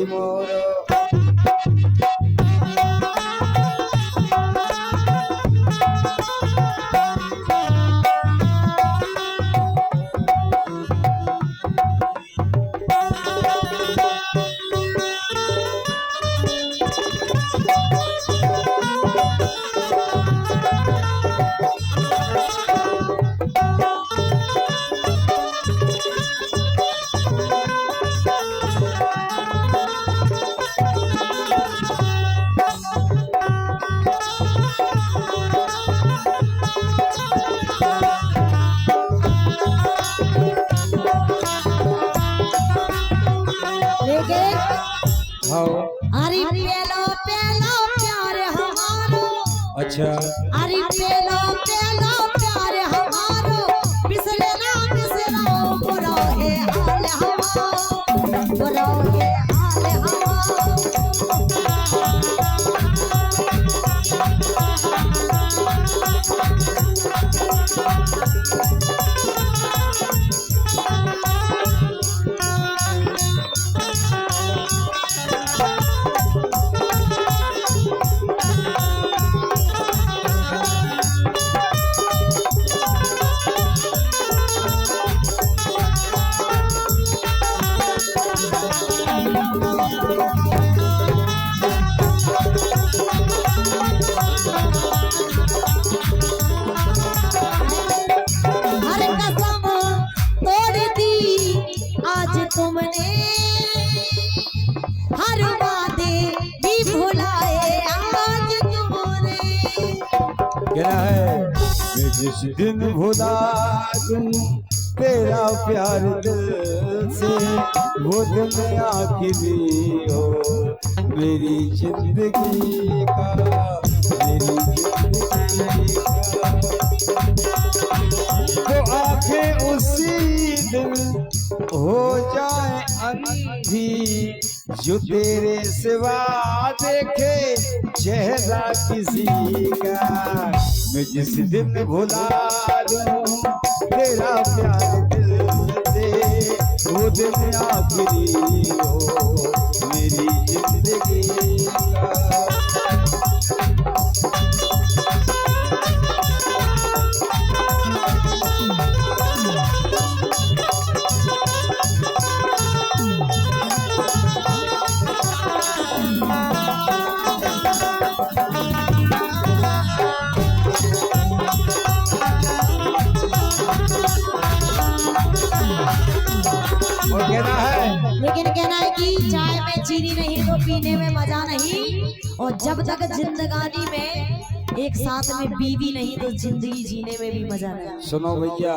जी मोर। अरे पेलो पेलो प्यार हमारो, अच्छा अरे पेलो पेलो प्यार हमारो, बिसरे ना बिसरो बुरा है हाल हमारो, बुरा है हाल हमारो। तुमने हर वादे भी भुलाए आज तुमने। क्या है मैं जिस दिन भुला दूं तेरा प्यार दिल से, वो दिन आखिरी हो मेरी जिंदगी का, मेरी जिंदगी का। तो आंखें उसी दिन हो जाए अंधी, जो तेरे सिवा देखे चेहरा किसी का। मैं जिस दिन भुला दूं तेरा प्यार दिल से, वो दिन आखिरी हो मेरी जिंदगी का। लेकिन कहना है कि चाय में चीनी नहीं तो पीने में मजा नहीं, और जब तक जिंदगानी में एक साथ में बीवी नहीं तो जिंदगी जीने में भी मजा नहीं। सुनो भैया,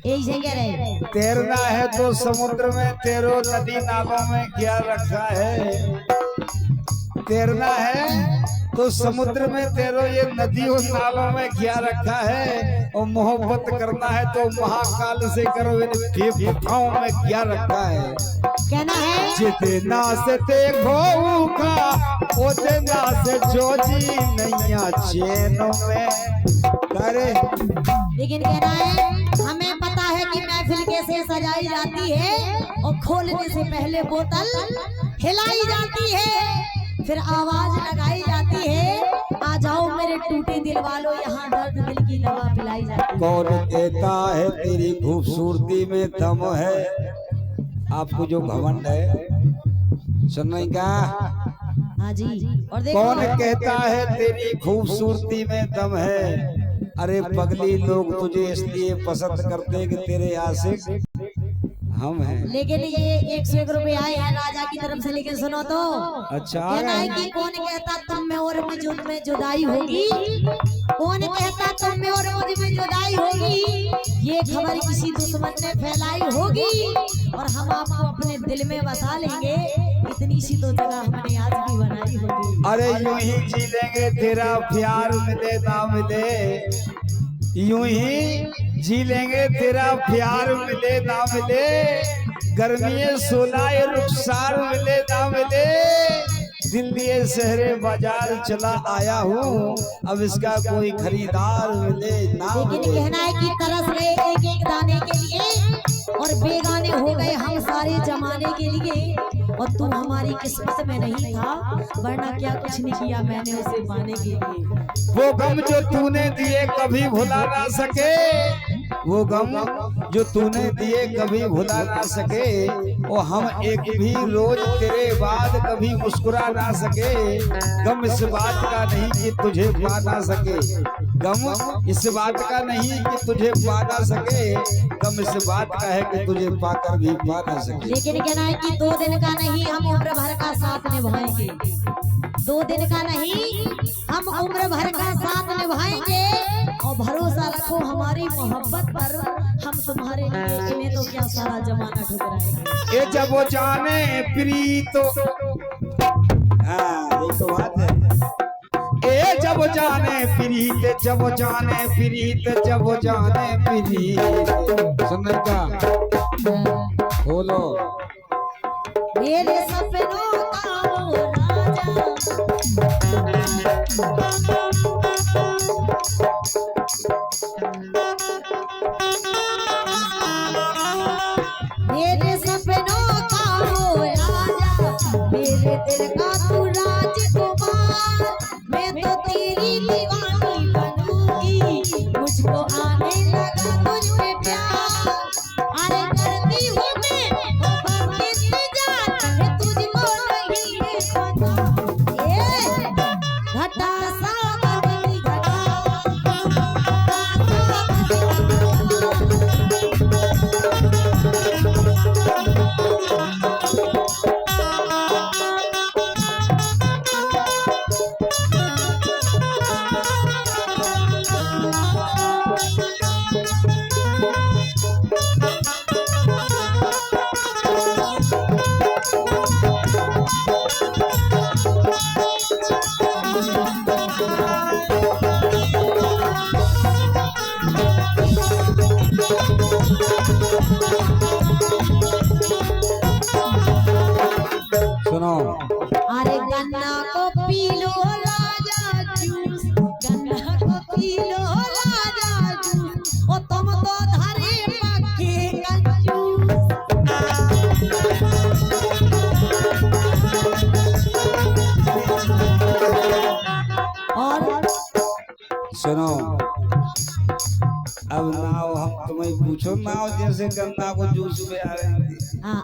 यही से कह रहे, तैरना है तो समुद्र में तैरो, नदी नालों में क्या रखा है। तैरना है तो समुद्र में तैरो, ये नदी और नालों में क्या रखा है। और मोहब्बत करना है तो महाकाल से करो, ये बेफाओं में क्या रखा है। कहना है जितना से देखो का उतना से जो जी नैया चैनों में करे। लेकिन कहना है हमें पता है कि महफिल कैसे सजाई जाती है, और खोलने से पहले बोतल हिलाई जाती है, फिर आवाज लगाई जाती है, आ जाओ मेरे टूटे दिल वालों, यहाँ दर्द दिल की दवा पिलाई जाती है। कौन कहता है तेरी खूबसूरती में दम है। आपको जो घमंड है सुन क्या, हाँ जी। और देखो, कौन कहता है तेरी खूबसूरती में दम है। अरे पगली, लोग तुझे इसलिए पसंद करते कि तेरे आशिक हम हैं। लेकिन ये 101 रुपए आए हैं राजा की तरफ से, लेकिन सुनो तो। अच्छा, कहना है कि कौन कहता तुम में और मुझ में जुदाई होगी, कौन कहता तुम में और मुझ में जुदाई होगी, ये खबर किसी दुश्मन ने फैलाई होगी, और हम आपको अपने दिल में बसा लेंगे, इतनी सी तो जगह हमने आज भी बनाई होगी। अरे यूं ही जी लेंगे, तेरा प्यार मिले ना मिले, यूं ही जी लेंगे, तेरा प्यार मिले ना मिले। गर्मी सोलाए रुखसार मिले ना मिले, दिल्ली शहरे बाजार चला आया हूँ, अब इसका कोई खरीदार मिले ना मिले। लेकिन कहना है कि तरस गए एक एक दाने के लिए, और बेगाने हो गए हम सारे जमाने के लिए, और तू हमारी किस्मत में नहीं था, वरना क्या कुछ नहीं किया मैंने उसे पाने के लिए। वो गम जो तूने दिए कभी भुला ना सके, वो गम जो तूने दिए कभी भुला ना सके, वो हम एक भी रोज तेरे बाद कभी मुस्कुरा ना सके। गम इस बात का नहीं कि तुझे पा ना सके, गम इस बात का नहीं कि तुझे पा ना सके, गम इस बात का है कि तुझे पाकर भी पा ना सके। लेकिन कहना है कि 2 दिन का नहीं हम उम्र भर का साथ निभाएंगे, 2 दिन का नहीं हम उम्र भर का साथ निभाएंगे। और भरोसा रखो हमारी मोहब्बत पर, हम तुम्हारे लिए इन्हें तो क्या सारा जमाना ठुकराएगा। ये जब वो जाने प्रीत, हाँ यही तो बात है। ए जब जाने प्रीत, जब जाने प्रीत, जब जाने प्रीत, सुनने का बोलो। मेरे सपनों का वो राजा, मेरे सपनों का वो राजा, मेरे दिल का तू राजकुमार। मैं तो तेरी दीवानी बनूंगी, मुझको आने लगा तुझ पे प्यार। अरे करती हूँ मैं मोहब्बत इंतजार, है तुझको नहीं पता। ये घटा सावनी घटा, सुनो। अरे गन्ना को पी लो राजा जूस, गन्ना को पी लो राजा जूस, ओ तुम तो धरे पक्के कंजूस। और सुनो, अब नाव हम तुम्हें पूछो, नाव जैसे गन्ना को जूस पे आ रहे हैं। हाँ,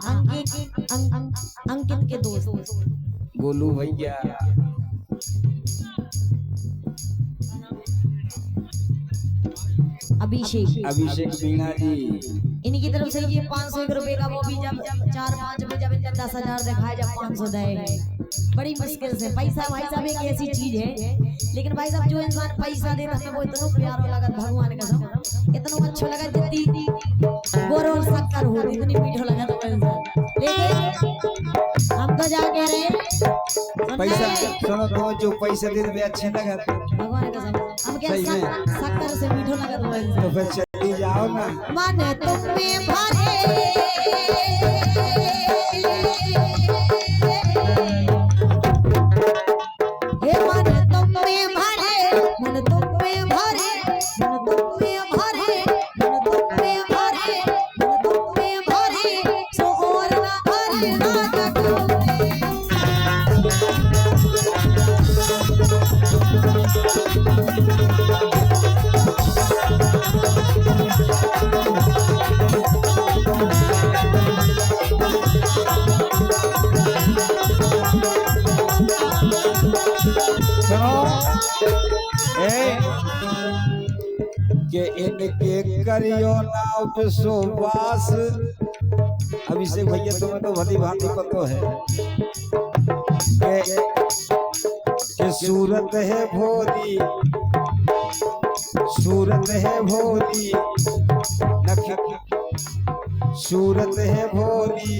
अंकित के दोस्त गोलू भैया, अभिषेक मीणा जी, इनकी तरफ से ये 500 रुपए का, वो भी जब 4-5 में जब 10,000 दिखाए, जब 500 दे। बड़ी मुश्किल से पैसा भाई साहब एक ऐसी चीज है, लेकिन भाई साहब जो इंसान पैसा देता है वो इतना प्यारा लगा, भगवान का सब इतना अच्छा लगा, जितनी गोरो शक्कर हो इतनी मीठो लगा तो इंसान। लेकिन हम तो जाके रहे पैसा सुनो, तो जो पैसा दे दे अच्छे लगा भगवान का सब, हम क्या शक्कर से मीठो लगा तो इंसान। तो फिर चली जाओ ना। मन तुम में भरे, हे मन तुम में भरे, मन तुम में भरे, मन तुम में भरे, मन तुम में भरे, मन तुम में भरे, सो और ना भरे ना कटोरे। के इनके करियो नाव पे सोवास। अभिषेक भैया तुम्हें तो भली भांति पता है कि सूरत है भोली, सूरत है भोली, सूरत है भोली,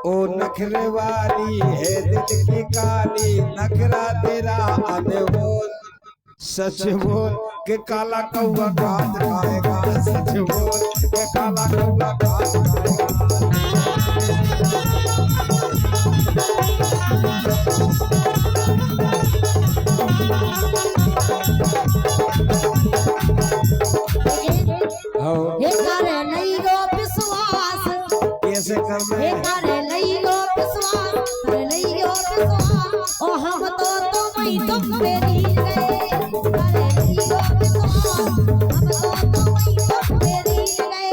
ओ नखरे वाली है दिल की काली, नखरा तेरा अनमोल, सच बोल के काला कौआ घास खाएगा, सच बोल के काला कौआ घास खाएगा। कैसे करना हे है? करे लइयो विश्वास, करे लइयो विश्वास, ओ हम तो तुम ही तुम मेरी गए। करे लइयो विश्वास, हम तो तुम ही तुम मेरी गए।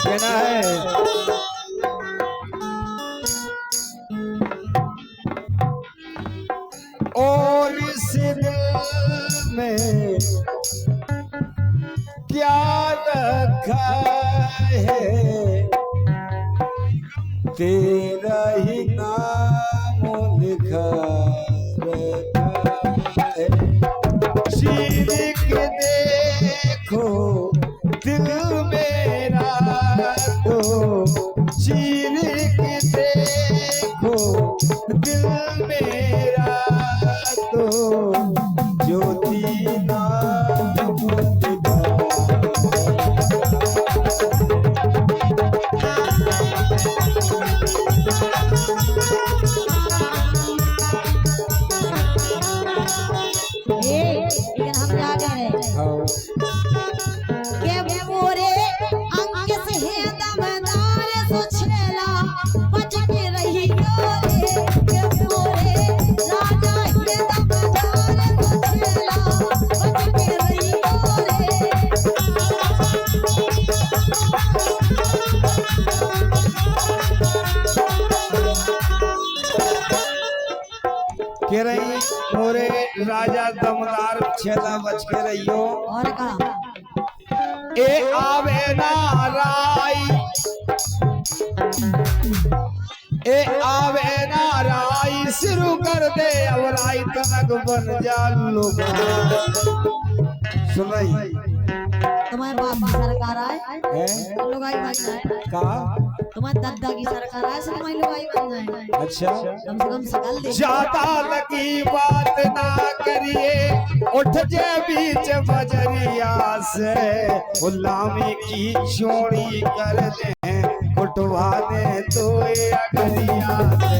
कहना है और इस दिल में क्या रखा है, तेरा ही नाम लिखा रखा है। चीर के देखो दिल मेरा तो, चीर के देखो दिल मेरा तो, ज्योति नाम लिखा। लेकिन हम क्या कह रहे हैं हाँ। के मोरे अंग से है दमदार सुछेला, बच के रहियो रे। के मोरे राजा है दमदार सुछेला, बच के रहियो रे। कह रही मोरे राजा दमदार छेला बच के रहियो। और कहा ए आवे ना राई, ए आवे ना राई, शुरू कर दे अब राई तनक बन जा लोग। सुन रही तुम्हारे बाप की सरकार आए है? लुगाई बन जाए, का तुम्हारे दादा की सरकार आए से तुम्हारी लुगाई बन जाए। अच्छा कम से कम शकल देख। ज्यादा लगी बात ना करिए, उठ जे बीच बजरिया से, गुलामी की चोरी कर दे, कुटवा दे तो अगरिया से।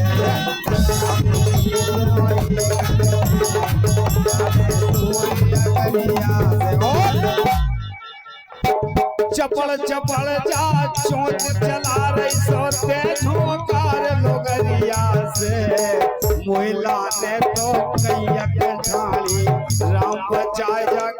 चपड़ चपड़ जा चोट चला रही सोते झोंकार लोगरिया से, मोहिला ने तो कैया के ढाली, राम बचाए जग